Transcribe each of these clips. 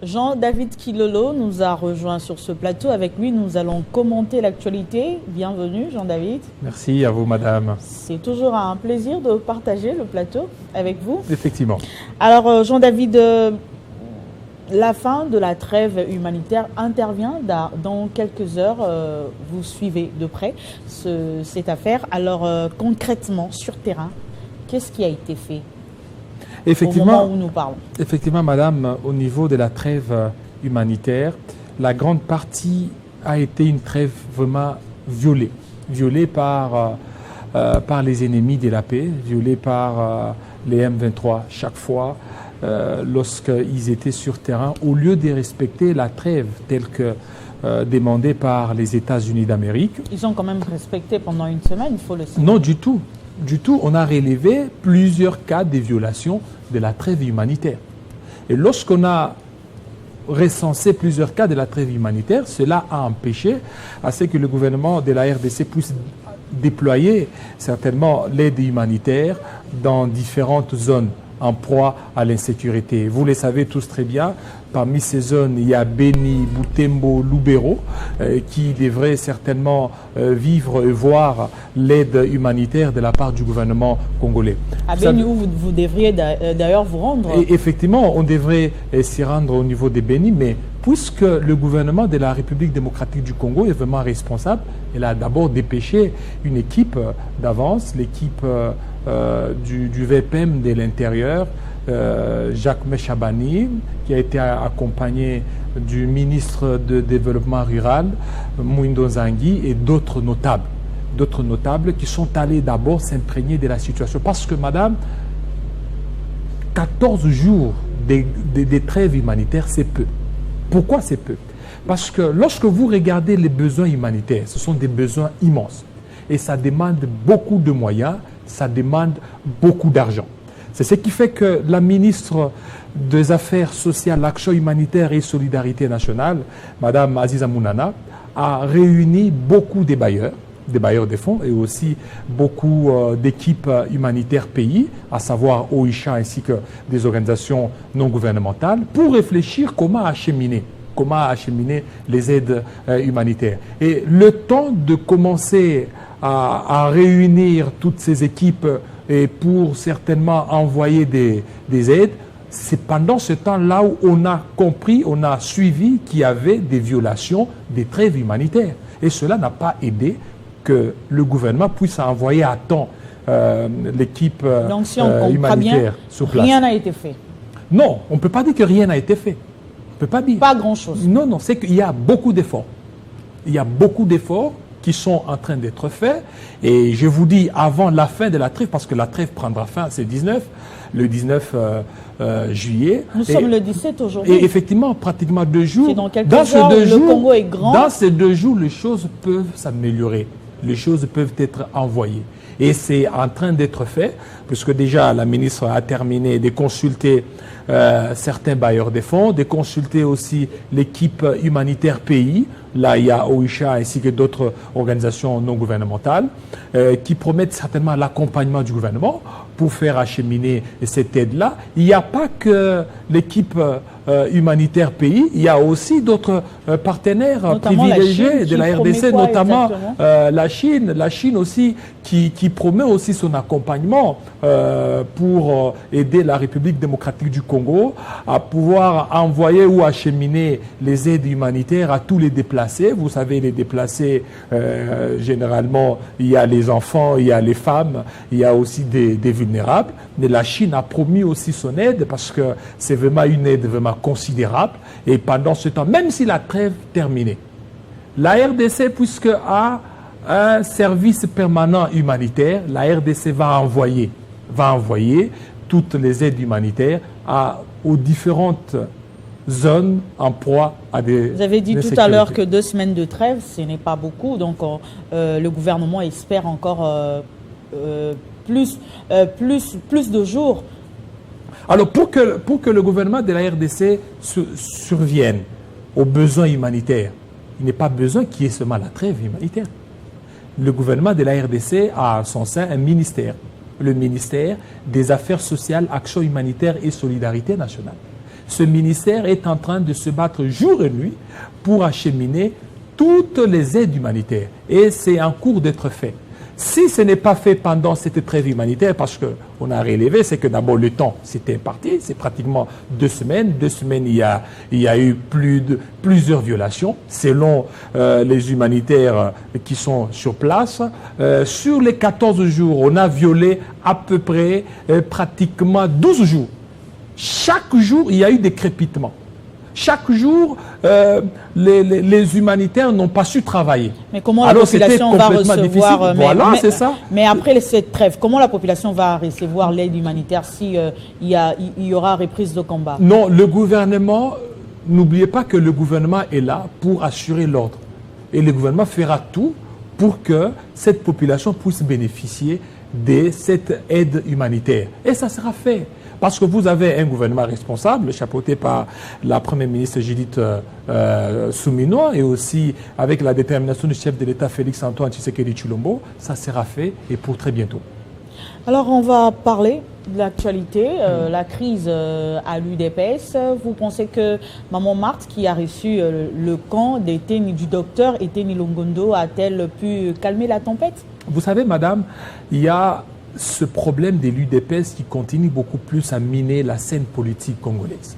Jean-David Kilolo nous a rejoint sur ce plateau. Avec lui, nous allons commenter l'actualité. Bienvenue, Jean-David. Merci à vous, madame. C'est toujours un plaisir de partager le plateau avec vous. Effectivement. Alors, Jean-David, la fin de la trêve humanitaire intervient dans quelques heures. Vous suivez de près cette affaire. Alors, concrètement, sur terrain, qu'est-ce qui a été fait au moment où nous parlons? Effectivement, madame, au niveau de la trêve humanitaire, la grande partie a été une trêve vraiment violée par les ennemis de la paix, violée par les M23 chaque fois. Lorsqu'ils étaient sur terrain, au lieu de respecter la trêve telle que demandée par les États-Unis d'Amérique. Ils ont quand même respecté pendant une semaine, il faut le savoir. Non, du tout. Du tout, on a relevé plusieurs cas de violation de la trêve humanitaire. Et lorsqu'on a recensé plusieurs cas de la trêve humanitaire, cela a empêché à ce que le gouvernement de la RDC puisse déployer certainement l'aide humanitaire dans différentes zones en proie à l'insécurité. Vous le savez tous très bien, parmi ces zones, il y a Beni, Butembo, Lubero, qui devraient certainement vivre et voir l'aide humanitaire de la part du gouvernement congolais. À Beni, où vous devriez d'ailleurs vous rendre. Et effectivement, on devrait s'y rendre au niveau des Beni, mais puisque le gouvernement de la République démocratique du Congo est vraiment responsable, il a d'abord dépêché une équipe d'avance, l'équipe du VPM de l'intérieur, Jacques Meshabani, qui a été accompagné du ministre de Développement Rural, Mouindo Zangui, et d'autres notables qui sont allés d'abord s'imprégner de la situation. Parce que, madame, 14 jours de trêve humanitaire, c'est peu. Pourquoi c'est peu? Parce que lorsque vous regardez les besoins humanitaires, ce sont des besoins immenses. Et ça demande beaucoup de moyens, ça demande beaucoup d'argent. C'est ce qui fait que la ministre des Affaires sociales, Action humanitaire et Solidarité nationale, Madame Aziza Mounana, a réuni beaucoup de bailleurs de fonds et aussi beaucoup d'équipes humanitaires pays, à savoir OICHA ainsi que des organisations non gouvernementales, pour réfléchir comment acheminer les aides humanitaires. Et le temps de commencer à réunir toutes ces équipes et pour certainement envoyer des aides, c'est pendant ce temps-là où on a compris, on a suivi qu'il y avait des violations des trêves humanitaires. Et cela n'a pas aidé que le gouvernement puisse envoyer à temps l'équipe Donc, si on humanitaire sur place. Rien n'a été fait. Non, on ne peut pas dire que rien n'a été fait. On peut pas dire. Pas grand-chose. Non, c'est qu'il y a beaucoup d'efforts. Il y a beaucoup d'efforts qui sont en train d'être faits. Et je vous dis, avant la fin de la trêve, parce que la trêve prendra fin, c'est le 19 juillet. Nous sommes le 17 aujourd'hui. Et effectivement, pratiquement 2 jours. C'est dans quelques heures, le Congo est grand. Dans ces 2 jours, les choses peuvent s'améliorer. Les choses peuvent être envoyées. Et c'est en train d'être fait, puisque déjà la ministre a terminé de consulter certains bailleurs de fonds, de consulter aussi l'équipe humanitaire pays. Là, il y a OICHA ainsi que d'autres organisations non gouvernementales qui promettent certainement l'accompagnement du gouvernement pour faire acheminer cette aide-là. Il n'y a pas que l'équipe humanitaire pays, il y a aussi d'autres partenaires notamment privilégiés de la RDC, notamment la Chine aussi, qui promet aussi son accompagnement pour aider la République démocratique du Congo à pouvoir envoyer ou acheminer les aides humanitaires à tous les déplacés. Vous savez, les déplacés, généralement, il y a les enfants, il y a les femmes, il y a aussi des vulnérables. Mais la Chine a promis aussi son aide parce que c'est vraiment une aide vraiment considérable. Et pendant ce temps, même si la trêve terminée, la RDC, puisque a un service permanent humanitaire, la RDC va envoyer toutes les aides humanitaires aux différentes zones en proie à des... Vous avez dit tout à l'heure que 2 semaines de trêve, ce n'est pas beaucoup. Donc le gouvernement espère encore plus de jours. Alors pour que le gouvernement de la RDC survienne aux besoins humanitaires, il n'est pas besoin qu'il y ait seulement la trêve humanitaire. Le gouvernement de la RDC a en son sein un ministère, le ministère des Affaires sociales, Action humanitaire et Solidarité nationale. ce ministère est en train de se battre jour et nuit pour acheminer toutes les aides humanitaires. Et c'est en cours d'être fait. Si ce n'est pas fait pendant cette trêve humanitaire, parce qu'on a relevé, c'est que d'abord le temps s'était imparti, c'est pratiquement 2 semaines. 2 semaines, il y a eu plusieurs violations, selon les humanitaires qui sont sur place. Sur les 14 jours, on a violé à peu près pratiquement 12 jours. Chaque jour, il y a eu des crépitements. Chaque jour, les humanitaires n'ont pas su travailler. Mais comment la population va recevoir Voilà, c'est ça. Mais après cette trêve, comment la population va recevoir l'aide humanitaire si il y aura reprise de combat? Non, le gouvernement, n'oubliez pas que le gouvernement est là pour assurer l'ordre. Et le gouvernement fera tout pour que cette population puisse bénéficier de cette aide humanitaire. Et ça sera fait. Parce que vous avez un gouvernement responsable, chapeauté par la Première ministre Judith Souminoa et aussi avec la détermination du chef de l'État Félix-Antoine Tshisekedi Tshilombo, ça sera fait et pour très bientôt. Alors on va parler de l'actualité, la crise à l'UDPS. Vous pensez que Maman Marthe, qui a reçu le camp du docteur Eteni Longondo, a-t-elle pu calmer la tempête? Vous savez, madame, il y a ce problème de l'UDPS qui continue beaucoup plus à miner la scène politique congolaise.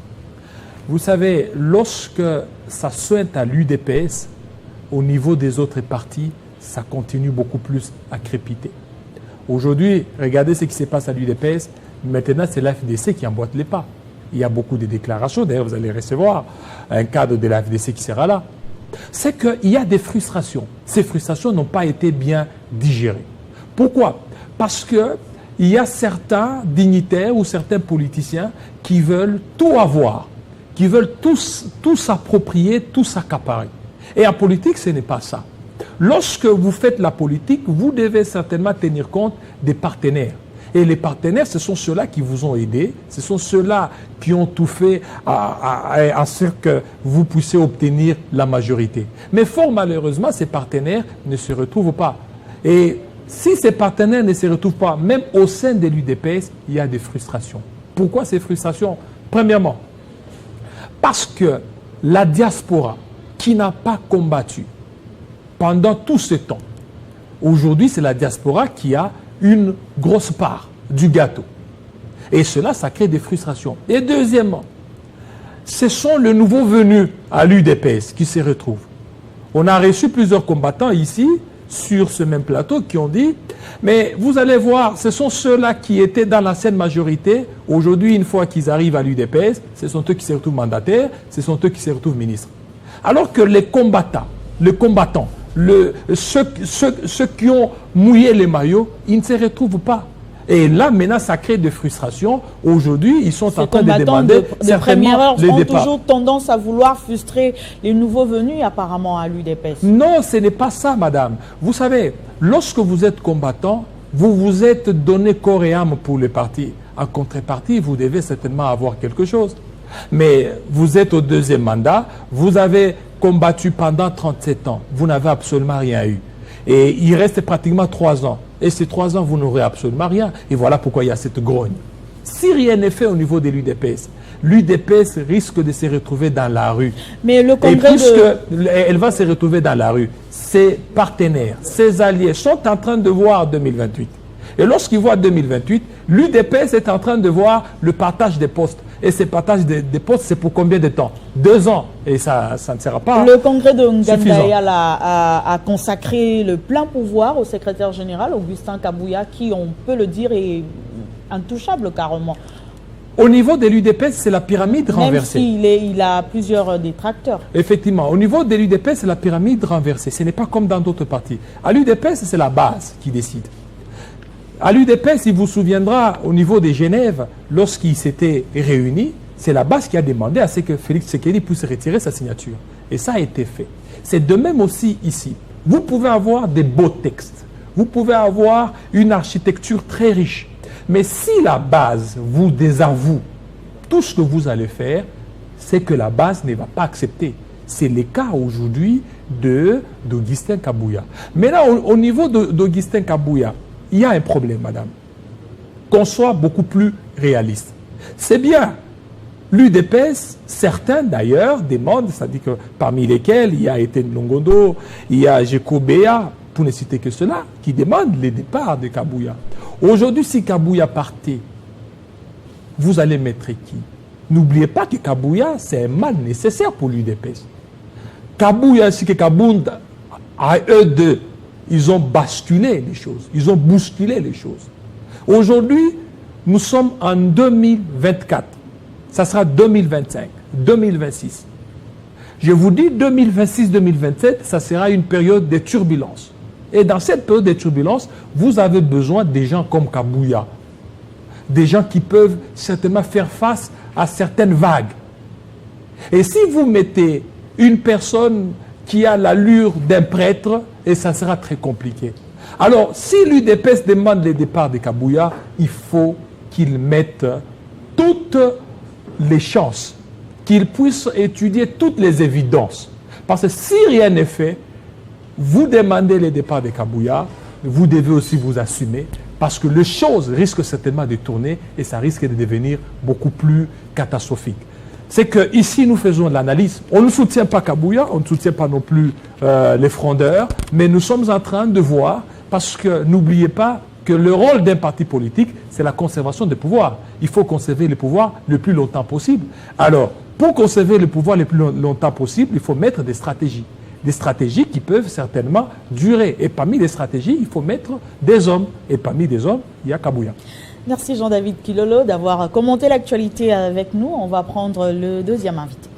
Vous savez, lorsque ça sointe à l'UDPS, au niveau des autres partis, ça continue beaucoup plus à crépiter. Aujourd'hui, regardez ce qui se passe à l'UDPS. Maintenant, c'est l'AFDC qui emboîte les pas. Il y a beaucoup de déclarations. D'ailleurs, vous allez recevoir un cadre de l'AFDC qui sera là. C'est qu'il y a des frustrations. Ces frustrations n'ont pas été bien digérées. Pourquoi ? Parce qu'il y a certains dignitaires ou certains politiciens qui veulent tout avoir, qui veulent tout s'approprier, tout s'accaparer. Et en politique, ce n'est pas ça. Lorsque vous faites la politique, vous devez certainement tenir compte des partenaires. Et les partenaires, ce sont ceux-là qui vous ont aidé, ce sont ceux-là qui ont tout fait à ce que vous puissiez obtenir la majorité. Mais fort malheureusement, ces partenaires ne se retrouvent pas. Et si ces partenaires ne se retrouvent pas, même au sein de l'UDPS, il y a des frustrations. Pourquoi ces frustrations? Premièrement, parce que la diaspora qui n'a pas combattu pendant tout ce temps, aujourd'hui c'est la diaspora qui a une grosse part du gâteau. Et cela, ça crée des frustrations. Et deuxièmement, ce sont les nouveaux venus à l'UDPS qui se retrouvent. On a reçu plusieurs combattants ici, sur ce même plateau, qui ont dit, mais vous allez voir, ce sont ceux-là qui étaient dans l'ancienne majorité. Aujourd'hui, une fois qu'ils arrivent à l'UDPS, ce sont eux qui se retrouvent mandataires, ce sont eux qui se retrouvent ministres. Alors que les combattants, ceux qui ont mouillé les maillots, ils ne se retrouvent pas. Et là, maintenant, ça crée des frustrations. Aujourd'hui, ils sont en train de demander de première heure ont toujours tendance à vouloir frustrer les nouveaux venus, apparemment, à l'UDPS. Non, ce n'est pas ça, madame. Vous savez, lorsque vous êtes combattant, vous vous êtes donné corps et âme pour le parti. En contrepartie, vous devez certainement avoir quelque chose. Mais vous êtes au deuxième mandat, vous avez combattu pendant 37 ans, vous n'avez absolument rien eu. Et il reste pratiquement 3 ans. Et ces 3 ans, vous n'aurez absolument rien. Et voilà pourquoi il y a cette grogne. Si rien n'est fait au niveau de l'UDPS, l'UDPS risque de se retrouver dans la rue. Mais le congrès et puisqu'elle va se retrouver dans la rue, ses partenaires, ses alliés sont en train de voir 2028. Et lorsqu'ils voient 2028, l'UDPS est en train de voir le partage des postes. Et ce partage des postes, c'est pour combien de temps? 2 ans. Et ça ne sera pas Le congrès de Ngandayal a consacré le plein pouvoir au secrétaire général, Augustin Kabouya, qui, on peut le dire, est intouchable carrément. Au niveau de l'UDPS, c'est la pyramide renversée. Même s'il a plusieurs détracteurs. Effectivement. Au niveau de l'UDPS, c'est la pyramide renversée. Ce n'est pas comme dans d'autres partis. À l'UDPS, c'est la base qui décide. À l'UDPS, il vous souviendra, au niveau de Genève, lorsqu'ils s'étaient réunis, c'est la base qui a demandé à ce que Félix Tshisekedi puisse retirer sa signature. Et ça a été fait. C'est de même aussi ici. Vous pouvez avoir des beaux textes. Vous pouvez avoir une architecture très riche. Mais si la base vous désavoue tout ce que vous allez faire, c'est que la base ne va pas accepter. C'est le cas aujourd'hui d'Augustin Kabouya. Maintenant, au niveau d'Augustin Kabouya, il y a un problème, madame. Qu'on soit beaucoup plus réaliste. C'est bien l'UDPS, certains d'ailleurs demandent, c'est-à-dire que parmi lesquels il y a Etienne Longondo, il y a Jeko Béa, pour ne citer que cela, qui demandent le départ de Kabouya. Aujourd'hui, si Kabouya partait, vous allez mettre qui? N'oubliez pas que Kabouya, c'est un mal nécessaire pour l'UDPS. Kabouya ainsi que Kabound, à eux deux, ils ont basculé les choses, ils ont bousculé les choses. Aujourd'hui, nous sommes en 2024. Ça sera 2025, 2026. Je vous dis 2026-2027, ça sera une période de turbulence. Et dans cette période de turbulence, vous avez besoin des gens comme Kabouya. Des gens qui peuvent certainement faire face à certaines vagues. Et si vous mettez une personne qui a l'allure d'un prêtre, et ça sera très compliqué. Alors, si l'UDPS demande le départ de Kabouya, il faut qu'il mette toutes les chances, qu'il puisse étudier toutes les évidences. Parce que si rien n'est fait, vous demandez le départ de Kabouya, vous devez aussi vous assumer, parce que les choses risquent certainement de tourner et ça risque de devenir beaucoup plus catastrophique. C'est qu'ici, nous faisons l'analyse. On ne soutient pas Kabouya, on ne soutient pas non plus les frondeurs, mais nous sommes en train de voir, parce que n'oubliez pas que le rôle d'un parti politique, c'est la conservation des pouvoirs. Il faut conserver le pouvoir le plus longtemps possible. Alors, pour conserver le pouvoir le plus longtemps possible, il faut mettre des stratégies. Des stratégies qui peuvent certainement durer. Et parmi les stratégies, il faut mettre des hommes. Et parmi des hommes, il y a Kabouya. Merci Jean-David Kilolo d'avoir commenté l'actualité avec nous. On va prendre le deuxième invité.